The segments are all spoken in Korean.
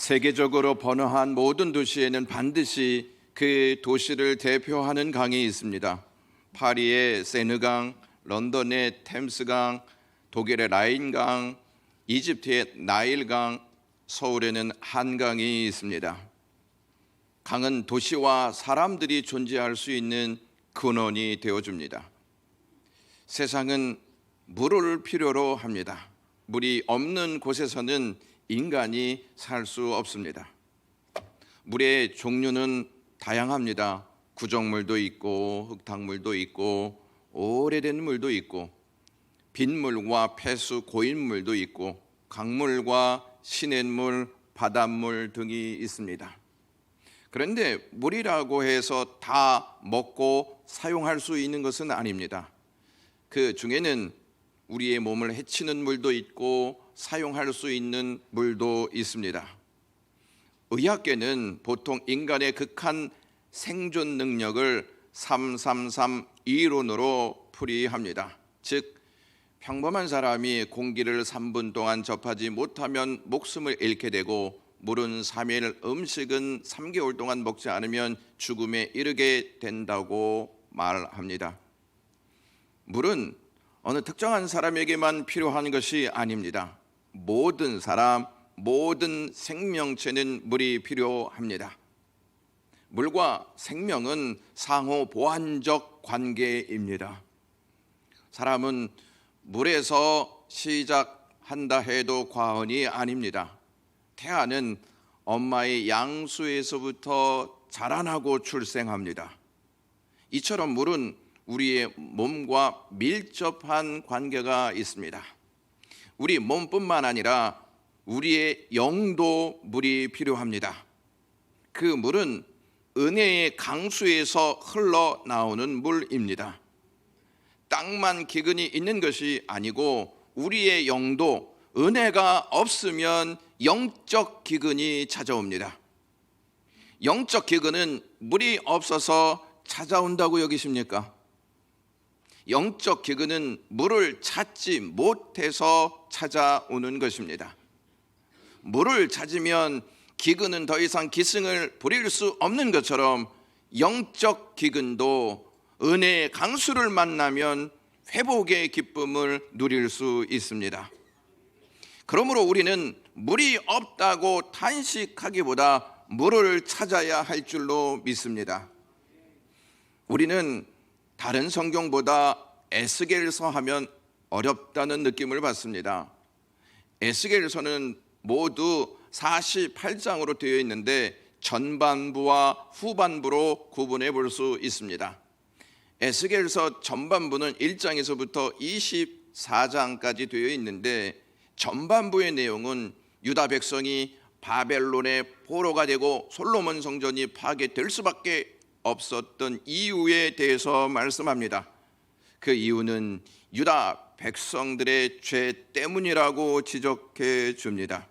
세계적으로 번화한 모든 도시에는 반드시 그 도시를 대표하는 강이 있습니다. 파리의 세느강, 런던의 템스강, 독일의 라인강, 이집트의 나일강, 서울에는 한강이 있습니다. 강은 도시와 사람들이 존재할 수 있는 근원이 되어줍니다. 세상은 물을 필요로 합니다. 물이 없는 곳에서는 인간이 살 수 없습니다. 물의 종류는 다양합니다. 구정물도 있고 흙탕물도 있고 오래된 물도 있고 빗물과 폐수 고인물도 있고 강물과 시냇물, 바닷물 등이 있습니다. 그런데 물이라고 해서 다 먹고 사용할 수 있는 것은 아닙니다. 그 중에는 우리의 몸을 해치는 물도 있고 사용할 수 있는 물도 있습니다. 의학계는 보통 인간의 극한 생존 능력을 333 이론으로 풀이합니다. 즉 평범한 사람이 공기를 3분 동안 접하지 못하면 목숨을 잃게 되고 물은 3일, 음식은 3개월 동안 먹지 않으면 죽음에 이르게 된다고 말합니다. 물은 어느 특정한 사람에게만 필요한 것이 아닙니다. 모든 사람, 모든 생명체는 물이 필요합니다. 물과 생명은 상호 보완적 관계입니다. 사람은 물에서 시작한다 해도 과언이 아닙니다. 태아는 엄마의 양수에서부터 자라나고 출생합니다. 이처럼 물은 우리의 몸과 밀접한 관계가 있습니다. 우리 몸뿐만 아니라 우리의 영도 물이 필요합니다. 그 물은 은혜의 강수에서 흘러나오는 물입니다. 땅만 기근이 있는 것이 아니고 우리의 영도 은혜가 없으면 영적 기근이 찾아옵니다. 영적 기근은 물이 없어서 찾아온다고 여기십니까? 영적 기근은 물을 찾지 못해서 찾아오는 것입니다. 물을 찾으면 기근은 더 이상 기승을 부릴 수 없는 것처럼 영적 기근도 은혜의 강수를 만나면 회복의 기쁨을 누릴 수 있습니다. 그러므로 우리는 물이 없다고 탄식하기보다 물을 찾아야 할 줄로 믿습니다. 우리는 다른 성경보다 에스겔서 하면 어렵다는 느낌을 받습니다. 에스겔서는 모두 48장으로 되어 있는데 전반부와 후반부로 구분해 볼 수 있습니다. 에스겔서 전반부는 1장에서부터 24장까지 되어 있는데 전반부의 내용은 유다 백성이 바벨론의 포로가 되고 솔로몬 성전이 파괴될 수밖에 없었던 이유에 대해서 말씀합니다. 그 이유는 유다 백성들의 죄 때문이라고 지적해 줍니다.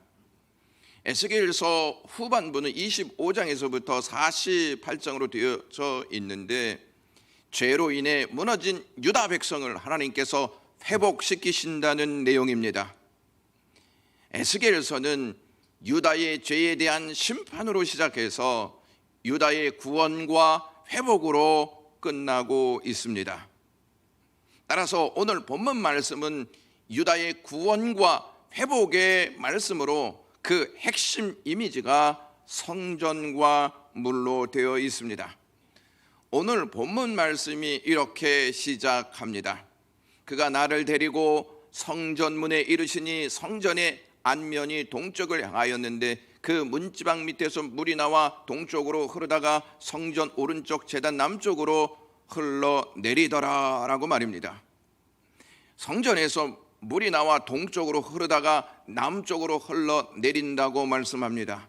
에스겔서 후반부는 25장에서부터 48장으로 되어져 있는데 죄로 인해 무너진 유다 백성을 하나님께서 회복시키신다는 내용입니다. 에스겔서는 유다의 죄에 대한 심판으로 시작해서 유다의 구원과 회복으로 끝나고 있습니다. 따라서 오늘 본문 말씀은 유다의 구원과 회복의 말씀으로 그 핵심 이미지가 성전과 물로 되어 있습니다. 오늘 본문 말씀이 이렇게 시작합니다. 그가 나를 데리고 성전문에 이르시니 성전의 안면이 동쪽을 향하였는데 그 문지방 밑에서 물이 나와 동쪽으로 흐르다가 성전 오른쪽 제단 남쪽으로 흘러내리더라 라고 말입니다. 성전에서 물이 나와 동쪽으로 흐르다가 남쪽으로 흘러내린다고 말씀합니다.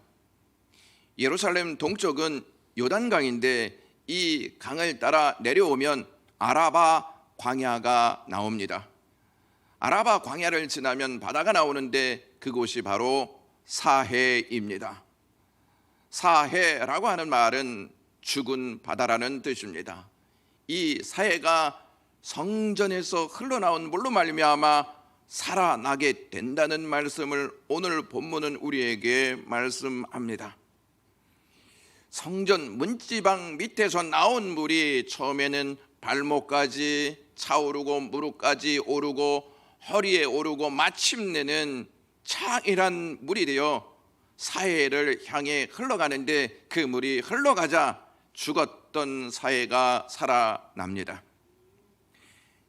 예루살렘 동쪽은 요단강인데 이 강을 따라 내려오면 아라바 광야가 나옵니다. 아라바 광야를 지나면 바다가 나오는데 그곳이 바로 사해입니다. 사해라고 하는 말은 죽은 바다라는 뜻입니다. 이 사해가 성전에서 흘러나온 물로 말미암아 살아나게 된다는 말씀을 오늘 본문은 우리에게 말씀합니다. 성전 문지방 밑에서 나온 물이 처음에는 발목까지 차오르고 무릎까지 오르고 허리에 오르고 마침내는 창이란 물이 되어 사해를 향해 흘러가는데, 그 물이 흘러가자 죽었던 사해가 살아납니다.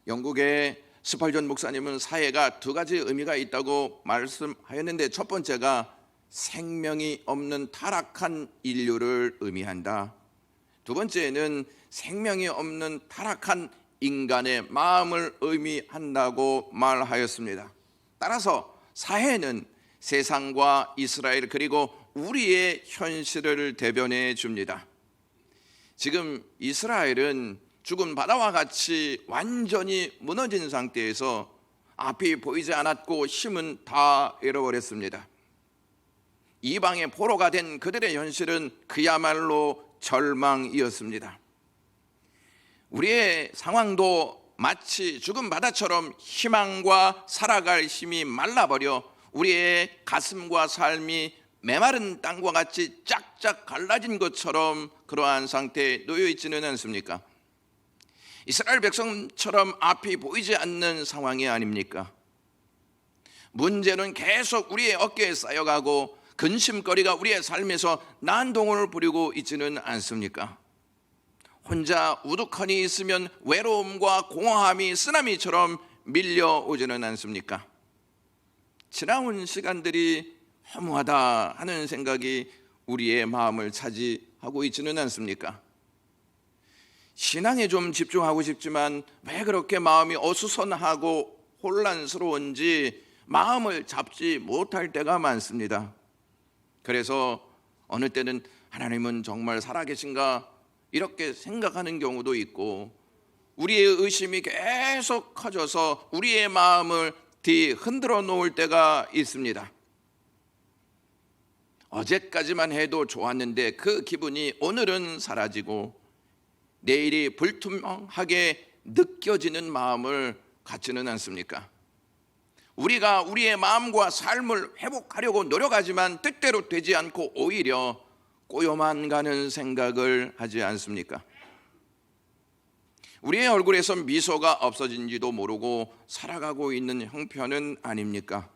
영국의 스펄전 목사님은 사해가 두 가지 의미가 있다고 말씀하였는데, 첫 번째가 생명이 없는 타락한 인류를 의미한다. 두 번째는 생명이 없는 타락한 인간의 마음을 의미한다고 말하였습니다. 따라서 사해는 세상과 이스라엘 그리고 우리의 현실을 대변해 줍니다. 지금 이스라엘은 죽은 바다와 같이 완전히 무너진 상태에서 앞이 보이지 않았고 힘은 다 잃어버렸습니다. 이방의 포로가 된 그들의 현실은 그야말로 절망이었습니다. 우리의 상황도 마치 죽은 바다처럼 희망과 살아갈 힘이 말라버려 우리의 가슴과 삶이 메마른 땅과 같이 짝짝 갈라진 것처럼 그러한 상태에 놓여 있지는 않습니까? 이스라엘 백성처럼 앞이 보이지 않는 상황이 아닙니까? 문제는 계속 우리의 어깨에 쌓여가고 근심거리가 우리의 삶에서 난동을 부리고 있지는 않습니까? 혼자 우두커니 있으면 외로움과 공허함이 쓰나미처럼 밀려오지는 않습니까? 지나온 시간들이 허무하다 하는 생각이 우리의 마음을 차지하고 있지는 않습니까? 신앙에 좀 집중하고 싶지만 왜 그렇게 마음이 어수선하고 혼란스러운지 마음을 잡지 못할 때가 많습니다. 그래서 어느 때는 하나님은 정말 살아계신가 이렇게 생각하는 경우도 있고, 우리의 의심이 계속 커져서 우리의 마음을 흔들어 놓을 때가 있습니다. 어제까지만 해도 좋았는데 그 기분이 오늘은 사라지고 내일이 불투명하게 느껴지는 마음을 갖지는 않습니까? 우리가 우리의 마음과 삶을 회복하려고 노력하지만 뜻대로 되지 않고 오히려 꼬여만 가는 생각을 하지 않습니까? 우리의 얼굴에서 미소가 없어진지도 모르고 살아가고 있는 형편은 아닙니까?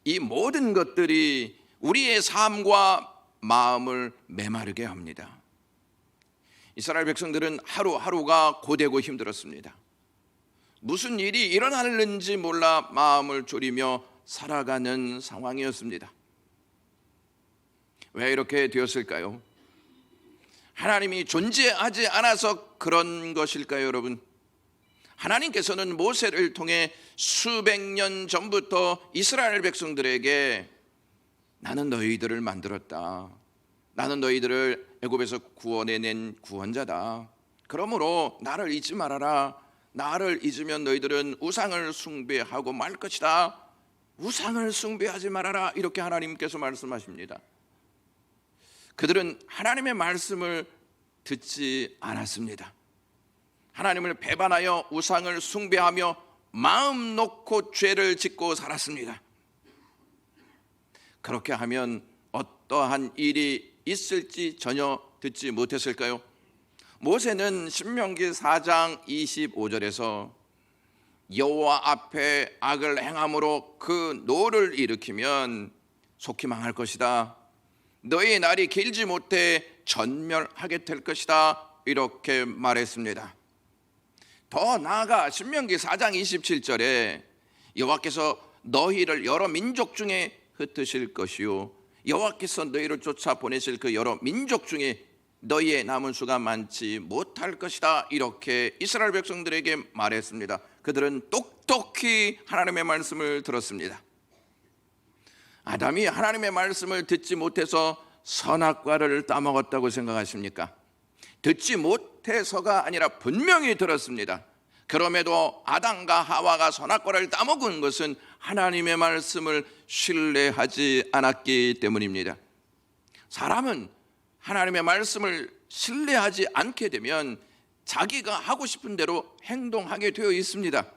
이 모든 것들이 우리의 삶과 마음을 메마르게 합니다. 이스라엘 백성들은 하루하루가 고되고 힘들었습니다. 무슨 일이 일어나는지 몰라 마음을 졸이며 살아가는 상황이었습니다. 왜 이렇게 되었을까요? 하나님이 존재하지 않아서 그런 것일까요, 여러분? 하나님께서는 모세를 통해 수백 년 전부터 이스라엘 백성들에게 나는 너희들을 만들었다. 나는 너희들을 애굽에서 구원해낸 구원자다. 그러므로 나를 잊지 말아라. 나를 잊으면 너희들은 우상을 숭배하고 말 것이다. 우상을 숭배하지 말아라. 이렇게 하나님께서 말씀하십니다. 그들은 하나님의 말씀을 듣지 않았습니다. 하나님을 배반하여 우상을 숭배하며 마음 놓고 죄를 짓고 살았습니다. 그렇게 하면 어떠한 일이 있을지 전혀 듣지 못했을까요? 모세는 신명기 4장 25절에서 여호와 앞에 악을 행함으로 그 노를 일으키면 속히 망할 것이다. 너희 날이 길지 못해 전멸하게 될 것이다. 이렇게 말했습니다. 더 나아가 신명기 4장 27절에 여호와께서 너희를 여러 민족 중에 흩으실 것이요 여호와께서 너희를 쫓아 보내실 그 여러 민족 중에 너희의 남은 수가 많지 못할 것이다. 이렇게 이스라엘 백성들에게 말했습니다. 그들은 똑똑히 하나님의 말씀을 들었습니다. 아담이 하나님의 말씀을 듣지 못해서 선악과를 따먹었다고 생각하십니까? 듣지 못해서가 아니라 분명히 들었습니다. 그럼에도 아담과 하와가 선악과를 따먹은 것은 하나님의 말씀을 신뢰하지 않았기 때문입니다. 사람은 하나님의 말씀을 신뢰하지 않게 되면 자기가 하고 싶은 대로 행동하게 되어 있습니다.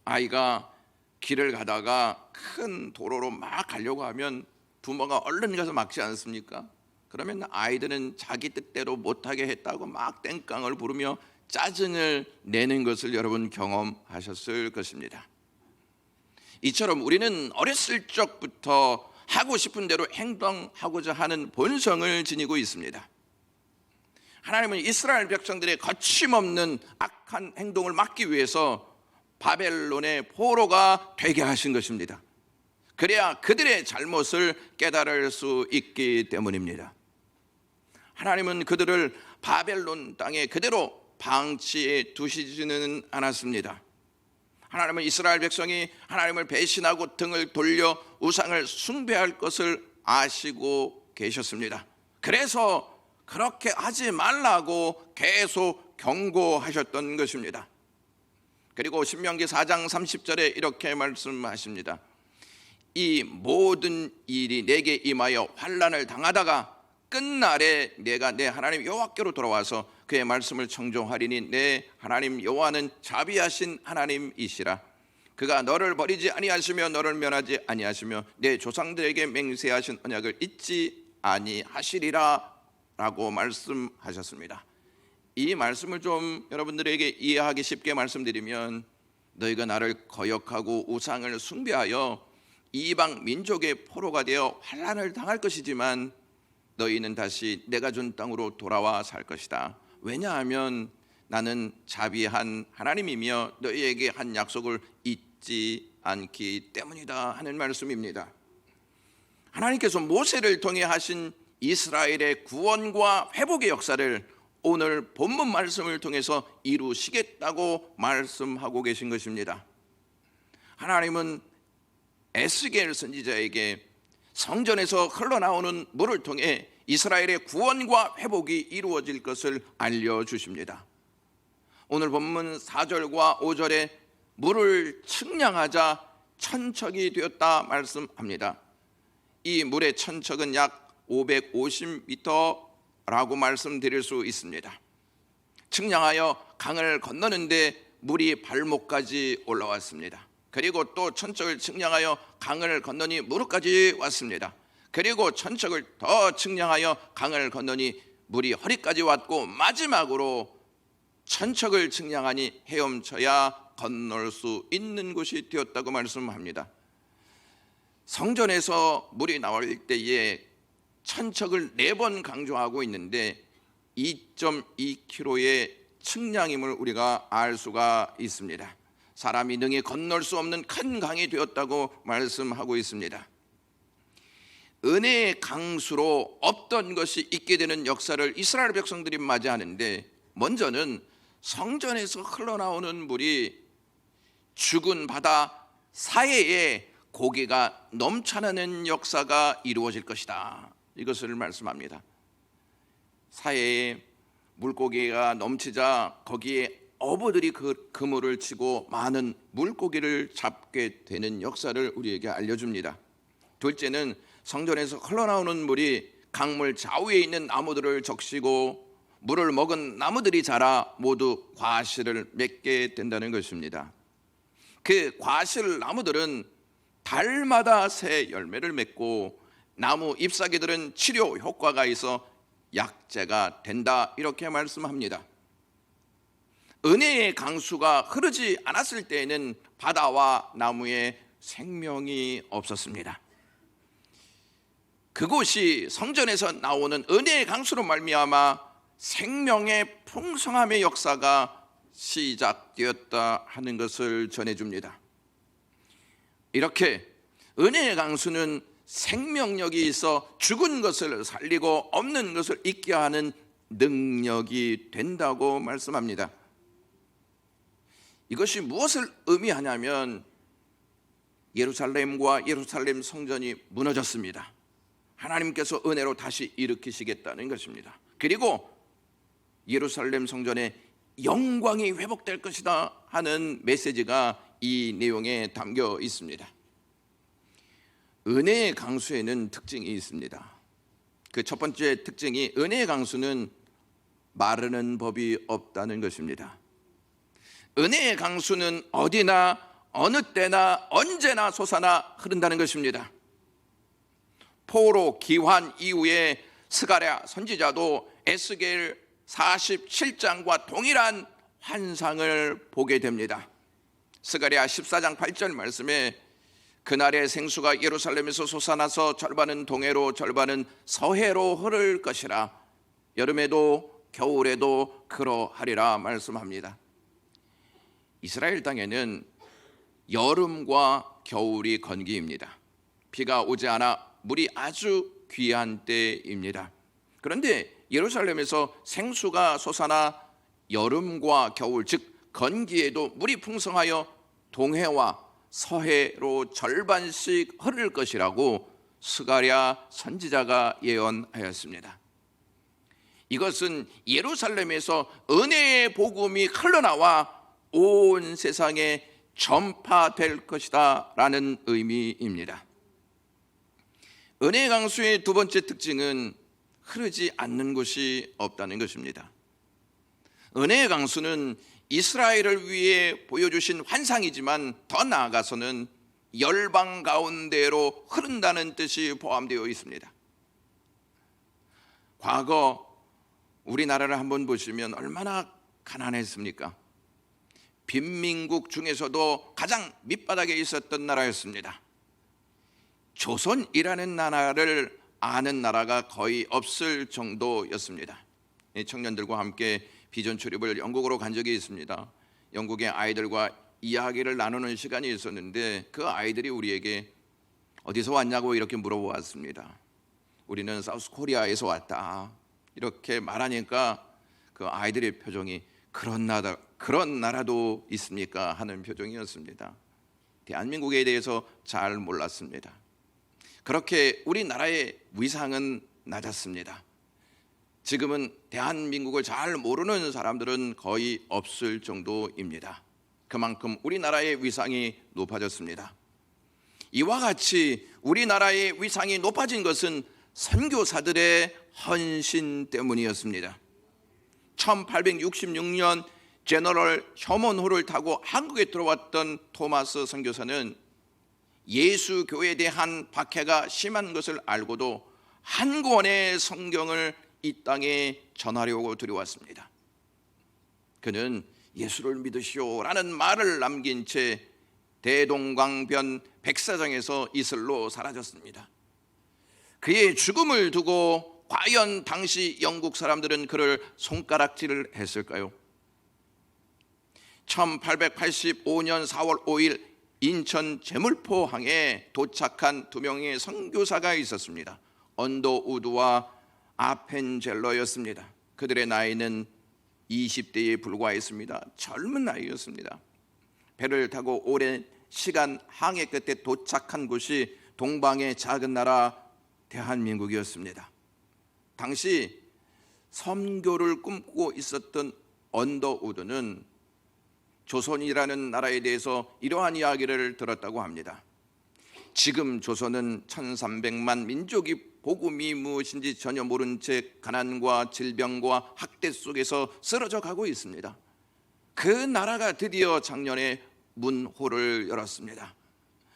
아이가 길을 가다가 큰 도로로 막 가려고 하면 부모가 얼른 가서 막지 않습니까? 그러면 아이들은 자기 뜻대로 못하게 했다고 막 땡깡을 부르며 짜증을 내는 것을 여러분 경험하셨을 것입니다. 이처럼 우리는 어렸을 적부터 하고 싶은 대로 행동하고자 하는 본성을 지니고 있습니다. 하나님은 이스라엘 백성들의 거침없는 악한 행동을 막기 위해서 바벨론의 포로가 되게 하신 것입니다. 그래야 그들의 잘못을 깨달을 수 있기 때문입니다. 하나님은 그들을 바벨론 땅에 그대로 방치해 두시지는 않았습니다. 하나님은 이스라엘 백성이 하나님을 배신하고 등을 돌려 우상을 숭배할 것을 아시고 계셨습니다. 그래서 그렇게 하지 말라고 계속 경고하셨던 것입니다. 그리고 신명기 4장 30절에 이렇게 말씀하십니다. 이 모든 일이 내게 임하여 환난을 당하다가 끝날에 내가 내 하나님 여호와께로 돌아와서 그의 말씀을 청종하리니 내 하나님 여호와는 자비하신 하나님이시라. 그가 너를 버리지 아니하시며 너를 면하지 아니하시며 내 조상들에게 맹세하신 언약을 잊지 아니하시리라 라고 말씀하셨습니다. 이 말씀을 좀 여러분들에게 이해하기 쉽게 말씀드리면, 너희가 나를 거역하고 우상을 숭배하여 이방 민족의 포로가 되어 환난을 당할 것이지만 너희는 다시 내가 준 땅으로 돌아와 살 것이다. 왜냐하면 나는 자비한 하나님이며 너희에게 한 약속을 잊지 않기 때문이다 하는 말씀입니다. 하나님께서 모세를 통해 하신 이스라엘의 구원과 회복의 역사를 오늘 본문 말씀을 통해서 이루시겠다고 말씀하고 계신 것입니다. 하나님은 에스겔 선지자에게 성전에서 흘러나오는 물을 통해 이스라엘의 구원과 회복이 이루어질 것을 알려주십니다. 오늘 본문 4절과 5절에 물을 측량하자 천척이 되었다 말씀합니다. 이 물의 천척은 약 550m라고 말씀드릴 수 있습니다. 측량하여 강을 건너는데 물이 발목까지 올라왔습니다. 그리고 또 천척을 측량하여 강을 건너니 무릎까지 왔습니다. 그리고 천척을 더 측량하여 강을 건너니 물이 허리까지 왔고 마지막으로 천척을 측량하니 헤엄쳐야 건널 수 있는 곳이 되었다고 말씀합니다. 성전에서 물이 나올 때에 천척을 4번 강조하고 있는데 2.2km의 측량임을 우리가 알 수가 있습니다. 사람이 능히 건널 수 없는 큰 강이 되었다고 말씀하고 있습니다. 은혜의 강수로 없던 것이 있게 되는 역사를 이스라엘 백성들이 맞이하는데, 먼저는 성전에서 흘러나오는 물이 죽은 바다 사이에 고기가 넘쳐나는 역사가 이루어질 것이다, 이것을 말씀합니다. 사이에 물고기가 넘치자 거기에 어부들이 그 그물을 치고 많은 물고기를 잡게 되는 역사를 우리에게 알려줍니다. 둘째는 성전에서 흘러나오는 물이 강물 좌우에 있는 나무들을 적시고 물을 먹은 나무들이 자라 모두 과실을 맺게 된다는 것입니다. 그 과실 나무들은 달마다 새 열매를 맺고 나무 잎사귀들은 치료 효과가 있어 약재가 된다, 이렇게 말씀합니다. 은혜의 강수가 흐르지 않았을 때에는 바다와 나무에 생명이 없었습니다. 그곳이 성전에서 나오는 은혜의 강수로 말미암아 생명의 풍성함의 역사가 시작되었다 하는 것을 전해줍니다. 이렇게 은혜의 강수는 생명력이 있어 죽은 것을 살리고 없는 것을 있게 하는 능력이 된다고 말씀합니다. 이것이 무엇을 의미하냐면, 예루살렘과 예루살렘 성전이 무너졌습니다. 하나님께서 은혜로 다시 일으키시겠다는 것입니다. 그리고 예루살렘 성전의 영광이 회복될 것이다 하는 메시지가 이 내용에 담겨 있습니다. 은혜의 강수에는 특징이 있습니다. 그 첫 번째 특징이, 은혜의 강수는 마르는 법이 없다는 것입니다. 은혜의 강수는 어디나 어느 때나 언제나 솟아나 흐른다는 것입니다. 포로 기환 이후에 스가랴 선지자도 에스겔 47장과 동일한 환상을 보게 됩니다. 스가랴 14장 8절 말씀에 그날의 생수가 예루살렘에서 솟아나서 절반은 동해로 절반은 서해로 흐를 것이라 여름에도 겨울에도 그러하리라 말씀합니다. 이스라엘 땅에는 여름과 겨울이 건기입니다. 비가 오지 않아 물이 아주 귀한 때입니다. 그런데 예루살렘에서 생수가 솟아나 여름과 겨울 즉 건기에도 물이 풍성하여 동해와 서해로 절반씩 흐를 것이라고 스가랴 선지자가 예언하였습니다. 이것은 예루살렘에서 은혜의 복음이 흘러나와 온 세상에 전파될 것이다 라는 의미입니다. 은혜의 강수의 두 번째 특징은 흐르지 않는 곳이 없다는 것입니다. 은혜의 강수는 이스라엘을 위해 보여주신 환상이지만 더 나아가서는 열방 가운데로 흐른다는 뜻이 포함되어 있습니다. 과거 우리나라를 한번 보시면 얼마나 가난했습니까? 빈민국 중에서도 가장 밑바닥에 있었던 나라였습니다. 조선이라는 나라를 아는 나라가 거의 없을 정도였습니다. 청년들과 함께 비전 출입을 영국으로 간 적이 있습니다. 영국의 아이들과 이야기를 나누는 시간이 있었는데 그 아이들이 우리에게 어디서 왔냐고 이렇게 물어보았습니다. 우리는 사우스 코리아에서 왔다 이렇게 말하니까 그 아이들의 표정이 그런 나라도 있습니까? 하는 표정이었습니다. 대한민국에 대해서 잘 몰랐습니다. 그렇게 우리나라의 위상은 낮았습니다. 지금은 대한민국을 잘 모르는 사람들은 거의 없을 정도입니다. 그만큼 우리나라의 위상이 높아졌습니다. 이와 같이 우리나라의 위상이 높아진 것은 선교사들의 헌신 때문이었습니다. 1866년 제너럴 셔먼호를 타고 한국에 들어왔던 토마스 선교사는 예수 교회에 대한 박해가 심한 것을 알고도 한 권의 성경을 이 땅에 전하려고 들여왔습니다. 그는 예수를 믿으시오라는 말을 남긴 채 대동강변 백사장에서 이슬로 사라졌습니다. 그의 죽음을 두고 과연 당시 영국 사람들은 그를 손가락질을 했을까요? 1885년 4월 5일 인천 제물포항에 도착한 두 명의 선교사가 있었습니다. 언더우드와 아펜젤러였습니다. 그들의 나이는 20대에 불과했습니다. 젊은 나이였습니다. 배를 타고 오랜 시간 항해 끝에 도착한 곳이 동방의 작은 나라 대한민국이었습니다. 당시 선교를 꿈꾸고 있었던 언더우드는 조선이라는 나라에 대해서 이러한 이야기를 들었다고 합니다. 지금 조선은 1300만 민족이 복음이 무엇인지 전혀 모른 채 가난과 질병과 학대 속에서 쓰러져 가고 있습니다. 그 나라가 드디어 작년에 문호를 열었습니다.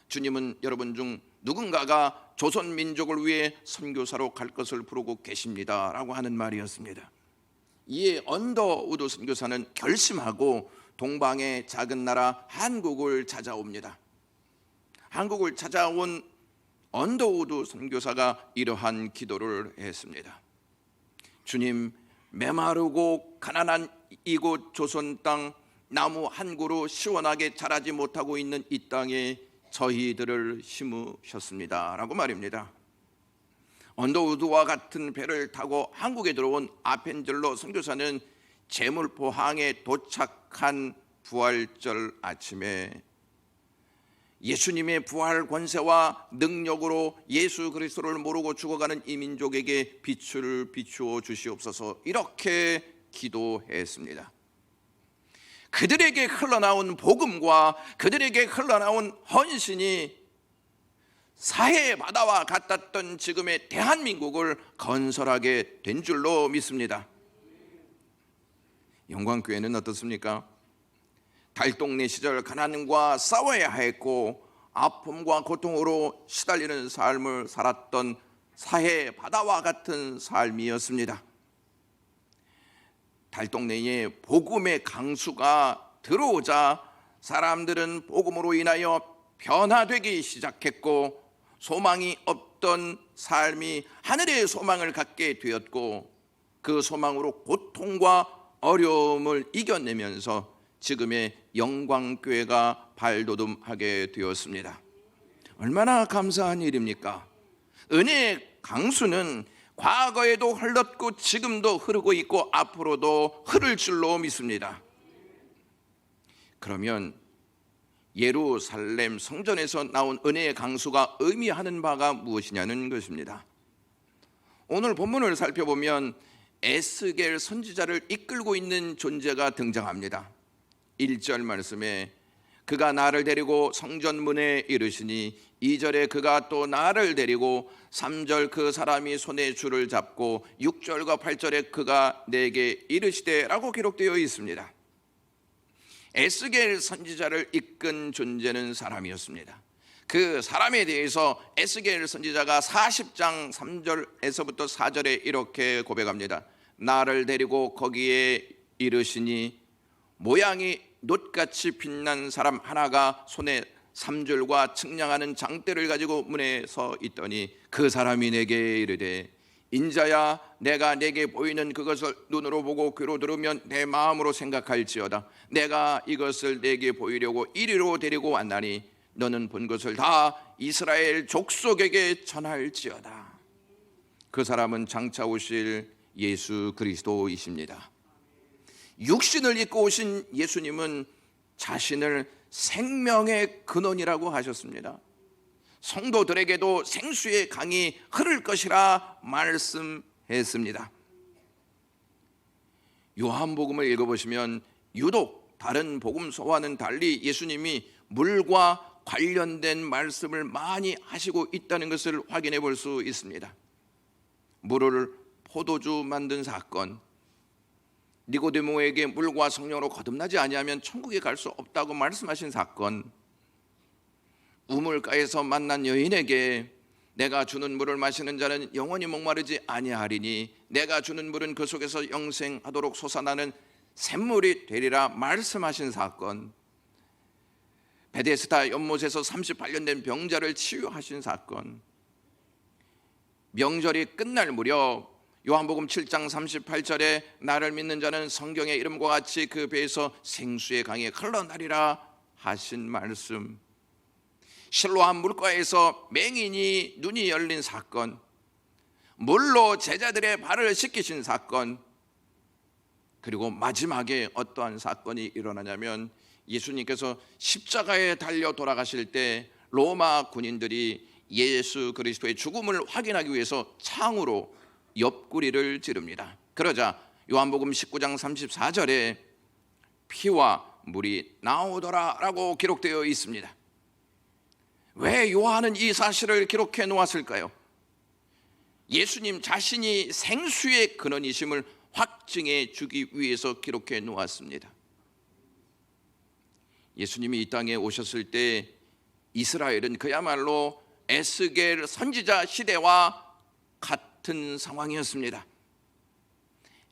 주님은 여러분 중 누군가가 조선 민족을 위해 선교사로 갈 것을 부르고 계십니다 라고 하는 말이었습니다. 이에 언더우드 선교사는 결심하고 동방의 작은 나라 한국을 찾아옵니다. 한국을 찾아온 언더우드 선교사가 이러한 기도를 했습니다. 주님, 메마르고 가난한 이곳 조선 땅 나무 한 그루 시원하게 자라지 못하고 있는 이 땅에 저희들을 심으셨습니다 라고 말입니다. 언더우드와 같은 배를 타고 한국에 들어온 아펜젤러 선교사는 제물포항에 도착한 부활절 아침에 예수님의 부활 권세와 능력으로 예수 그리스도를 모르고 죽어가는 이 민족에게 빛을 비추어 주시옵소서 이렇게 기도했습니다. 그들에게 흘러나온 복음과 그들에게 흘러나온 헌신이 사해 바다와 같았던 지금의 대한민국을 건설하게 된 줄로 믿습니다. 영광교회는 어떻습니까? 달동네 시절 가난과 싸워야 했고 아픔과 고통으로 시달리는 삶을 살았던 사해 바다와 같은 삶이었습니다. 달동네에 복음의 강수가 들어오자 사람들은 복음으로 인하여 변화되기 시작했고 소망이 없던 삶이 하늘의 소망을 갖게 되었고 그 소망으로 고통과 어려움을 이겨내면서 지금의 영광교회가 발돋움하게 되었습니다. 얼마나 감사한 일입니까? 은혜의 강수는 과거에도 흘렀고 지금도 흐르고 있고 앞으로도 흐를 줄로 믿습니다. 그러면 예루살렘 성전에서 나온 은혜의 강수가 의미하는 바가 무엇이냐는 것입니다. 오늘 본문을 살펴보면 에스겔 선지자를 이끌고 있는 존재가 등장합니다. 1절 말씀에 그가 나를 데리고 성전문에 이르시니 2절에 그가 또 나를 데리고 3절 그 사람이 손에 줄을 잡고 6절과 8절에 그가 내게 이르시되 라고 기록되어 있습니다. 에스겔 선지자를 이끈 존재는 사람이었습니다. 그 사람에 대해서 에스겔 선지자가 40장 3절에서부터 4절에 이렇게 고백합니다. 나를 데리고 거기에 이르시니 모양이 놋같이 빛난 사람 하나가 손에 삼줄과 측량하는 장대를 가지고 문에 서 있더니 그 사람이 내게 이르되 인자야 내가 내게 보이는 그것을 눈으로 보고 귀로 들으면 내 마음으로 생각할지어다. 내가 이것을 내게 보이려고 이리로 데리고 왔나니 너는 본 것을 다 이스라엘 족속에게 전할지어다. 그 사람은 장차 오실 예수 그리스도이십니다. 육신을 입고 오신 예수님은 자신을 생명의 근원이라고 하셨습니다. 성도들에게도 생수의 강이 흐를 것이라 말씀했습니다. 요한복음을 읽어보시면 유독 다른 복음서와는 달리 예수님이 물과 관련된 말씀을 많이 하시고 있다는 것을 확인해 볼 수 있습니다. 물을 포도주 만든 사건, 니고데모에게 물과 성령으로 거듭나지 아니하면 천국에 갈 수 없다고 말씀하신 사건, 우물가에서 만난 여인에게 내가 주는 물을 마시는 자는 영원히 목마르지 아니하리니 내가 주는 물은 그 속에서 영생하도록 솟아나는 샘물이 되리라 말씀하신 사건, 베데스다 연못에서 38년 된 병자를 치유하신 사건, 명절이 끝날 무렵 요한복음 7장 38절에 나를 믿는 자는 성경의 이름과 같이 그 배에서 생수의 강이 흘러나리라 하신 말씀, 실로암 물가에서 맹인이 눈이 열린 사건, 물로 제자들의 발을 씻기신 사건, 그리고 마지막에 어떠한 사건이 일어나냐면 예수님께서 십자가에 달려 돌아가실 때 로마 군인들이 예수 그리스도의 죽음을 확인하기 위해서 창으로 옆구리를 찌릅니다. 그러자 요한복음 19장 34절에 피와 물이 나오더라 라고 기록되어 있습니다. 왜 요한은 이 사실을 기록해 놓았을까요? 예수님 자신이 생수의 근원이심을 확증해 주기 위해서 기록해 놓았습니다. 예수님이 이 땅에 오셨을 때 이스라엘은 그야말로 에스겔 선지자 시대와 같은 상황이었습니다.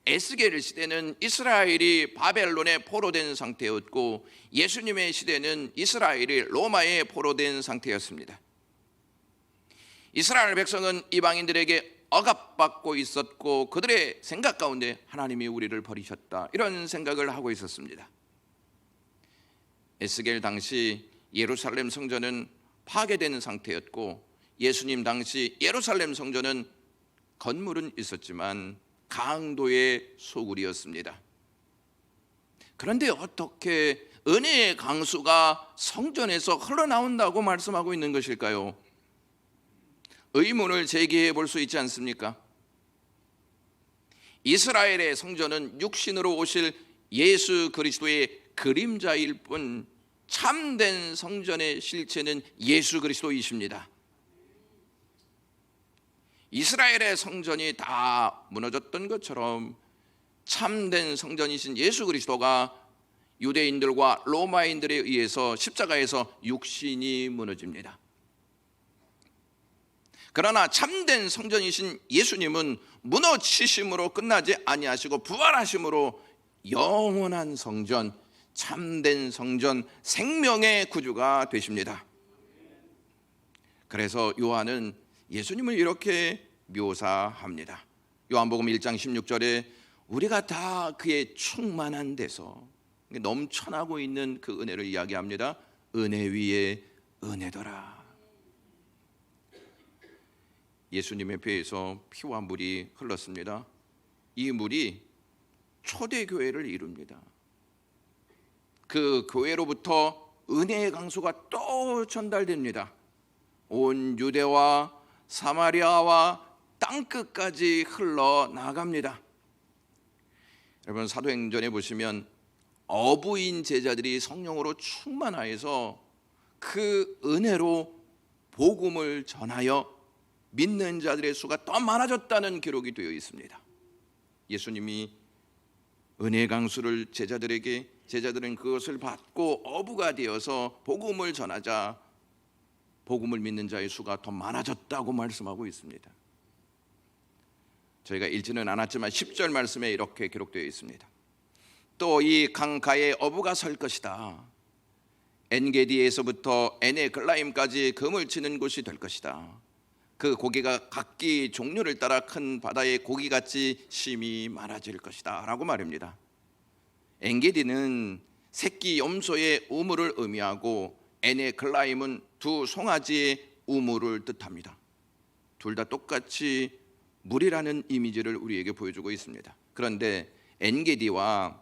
에스겔 시대는 이스라엘이 바벨론에 포로된 상태였고 예수님의 시대는 이스라엘이 로마에 포로된 상태였습니다. 이스라엘 백성은 이방인들에게 억압받고 있었고 그들의 생각 가운데 하나님이 우리를 버리셨다 이런 생각을 하고 있었습니다. 에스겔 당시 예루살렘 성전은 파괴된 상태였고 예수님 당시 예루살렘 성전은 건물은 있었지만 강도의 소굴이었습니다. 그런데 어떻게 은혜의 강수가 성전에서 흘러나온다고 말씀하고 있는 것일까요? 의문을 제기해 볼 수 있지 않습니까? 이스라엘의 성전은 육신으로 오실 예수 그리스도의 그림자일 뿐 참된 성전의 실체는 예수 그리스도이십니다. 이스라엘의 성전이 다 무너졌던 것처럼 참된 성전이신 예수 그리스도가 유대인들과 로마인들에 의해서 십자가에서 육신이 무너집니다. 그러나 참된 성전이신 예수님은 무너지심으로 끝나지 아니하시고 부활하심으로 영원한 성전, 참된 성전, 생명의 구주가 되십니다. 그래서 요한은 예수님을 이렇게 묘사합니다. 요한복음 1장 16절에 우리가 다 그의 충만한 데서 넘쳐나고 있는 그 은혜를 이야기합니다. 은혜 위에 은혜더라. 예수님의 배에서 피와 물이 흘렀습니다. 이 물이 초대교회를 이룹니다. 그 교회로부터 은혜의 강수가 또 전달됩니다. 온 유대와 사마리아와 땅끝까지 흘러나갑니다. 여러분, 사도행전에 보시면 어부인 제자들이 성령으로 충만하여서 그 은혜로 복음을 전하여 믿는 자들의 수가 더 많아졌다는 기록이 되어 있습니다. 예수님이 은혜의 강수를 제자들에게, 제자들은 그것을 받고 어부가 되어서 복음을 전하자 복음을 믿는 자의 수가 더 많아졌다고 말씀하고 있습니다. 저희가 읽지는 않았지만 10절 말씀에 이렇게 기록되어 있습니다. 또 이 강가에 어부가 설 것이다. 엔게디에서부터 에네글라임까지 금을 치는 곳이 될 것이다. 그 고기가 각기 종류를 따라 큰 바다의 고기같이 심이 많아질 것이다 라고 말합니다. 엔게디는 새끼 염소의 우물을 의미하고 에네글라임은 두 송아지의 우물을 뜻합니다. 둘 다 똑같이 물이라는 이미지를 우리에게 보여주고 있습니다. 그런데 엔게디와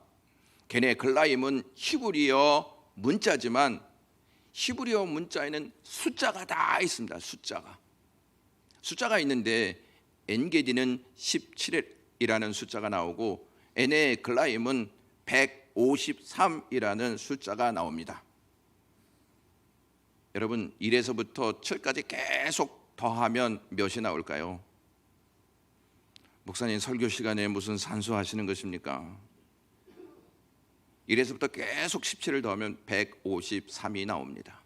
게네글라임은 히브리어 문자지만 히브리어 문자에는 숫자가 다 있습니다. 숫자가 있는데 엔게디는 17이라는 숫자가 나오고 에네글라임은 153이라는 숫자가 나옵니다. 여러분, 1에서부터 7까지 계속 더하면 몇이 나올까요? 목사님, 설교 시간에 무슨 산수하시는 것입니까? 1에서부터 계속 17을 더하면 153이 나옵니다.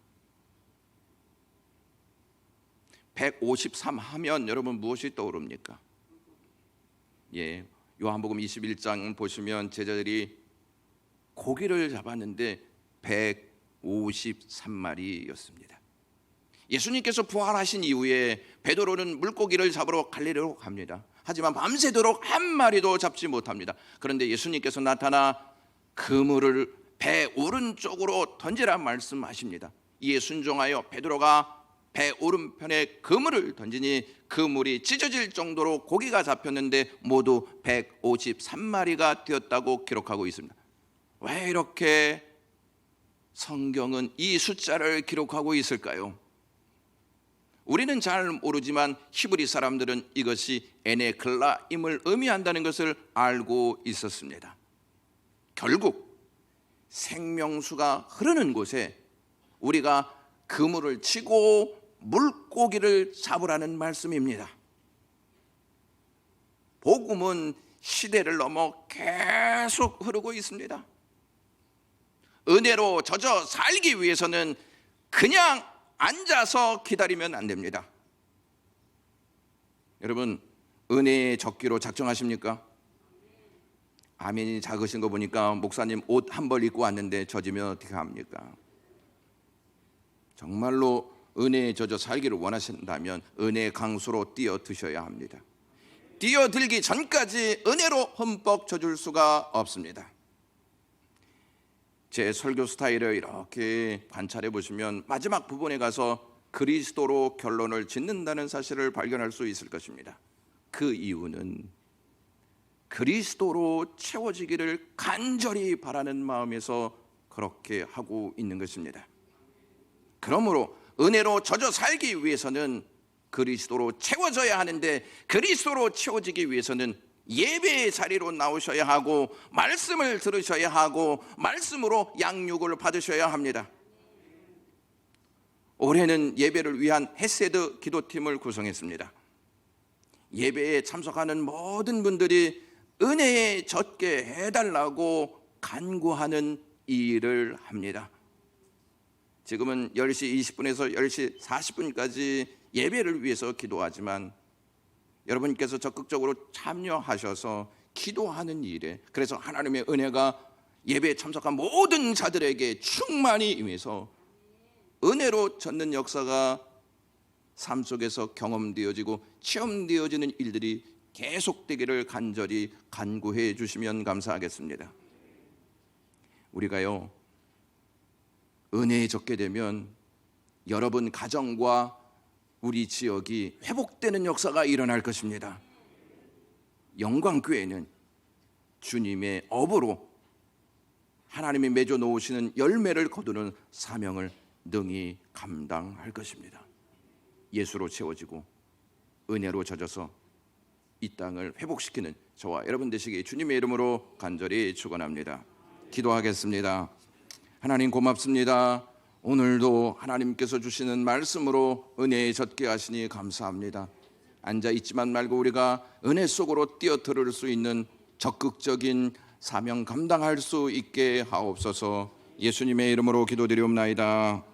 153 하면 여러분 무엇이 떠오릅니까? 요한복음 21장 보시면 제자들이 고기를 잡았는데 153마리였습니다. 예수님께서 부활하신 이후에 베드로는 물고기를 잡으러 갈릴리로 갑니다. 하지만 밤새도록 한 마리도 잡지 못합니다. 그런데 예수님께서 나타나 그물을 배 오른쪽으로 던지라 말씀하십니다. 이에 순종하여 베드로가 배 오른편에 그물을 던지니 그물이 찢어질 정도로 고기가 잡혔는데 모두 153마리가 되었다고 기록하고 있습니다. 왜 이렇게 성경은 이 숫자를 기록하고 있을까요? 우리는 잘 모르지만 히브리 사람들은 이것이 에네글라임을 의미한다는 것을 알고 있었습니다. 결국 생명수가 흐르는 곳에 우리가 그물을 치고 물고기를 잡으라는 말씀입니다. 복음은 시대를 넘어 계속 흐르고 있습니다. 은혜로 젖어 살기 위해서는 그냥 앉아서 기다리면 안 됩니다. 여러분, 은혜의 적기로 작정하십니까? 아멘이 작으신 거 보니까 목사님 옷 한 벌 입고 왔는데 젖으면 어떻게 합니까? 정말로 은혜에 젖어 살기를 원하신다면 은혜의 강수로 뛰어드셔야 합니다. 뛰어들기 전까지 은혜로 흠뻑 젖을 수가 없습니다. 제 설교 스타일을 이렇게 관찰해 보시면 마지막 부분에 가서 그리스도로 결론을 짓는다는 사실을 발견할 수 있을 것입니다. 그 이유는 그리스도로 채워지기를 간절히 바라는 마음에서 그렇게 하고 있는 것입니다. 그러므로 은혜로 젖어 살기 위해서는 그리스도로 채워져야 하는데, 그리스도로 채워지기 위해서는 예배의 자리로 나오셔야 하고 말씀을 들으셔야 하고 말씀으로 양육을 받으셔야 합니다. 올해는 예배를 위한 헤세드 기도팀을 구성했습니다. 예배에 참석하는 모든 분들이 은혜에 젖게 해달라고 간구하는 이 일을 합니다. 지금은 10시 20분에서 10시 40분까지 예배를 위해서 기도하지만 여러분께서 적극적으로 참여하셔서 기도하는 일에, 그래서 하나님의 은혜가 예배에 참석한 모든 자들에게 충만히 임해서 은혜로 젖는 역사가 삶 속에서 경험되어지고 체험되어지는 일들이 계속되기를 간절히 간구해 주시면 감사하겠습니다. 우리가요, 은혜에 젖게 되면 여러분 가정과 우리 지역이 회복되는 역사가 일어날 것입니다. 영광교회는 주님의 업으로 하나님이 맺어 놓으시는 열매를 거두는 사명을 능히 감당할 것입니다. 예수로 채워지고 은혜로 젖어서 이 땅을 회복시키는 저와 여러분 되시기 주님의 이름으로 간절히 축원합니다. 기도하겠습니다. 하나님 고맙습니다. 오늘도 하나님께서 주시는 말씀으로 은혜에 젖게 하시니 감사합니다. 앉아 있지만 말고 우리가 은혜 속으로 뛰어들을 수 있는 적극적인 사명 감당할 수 있게 하옵소서. 예수님의 이름으로 기도드리옵나이다.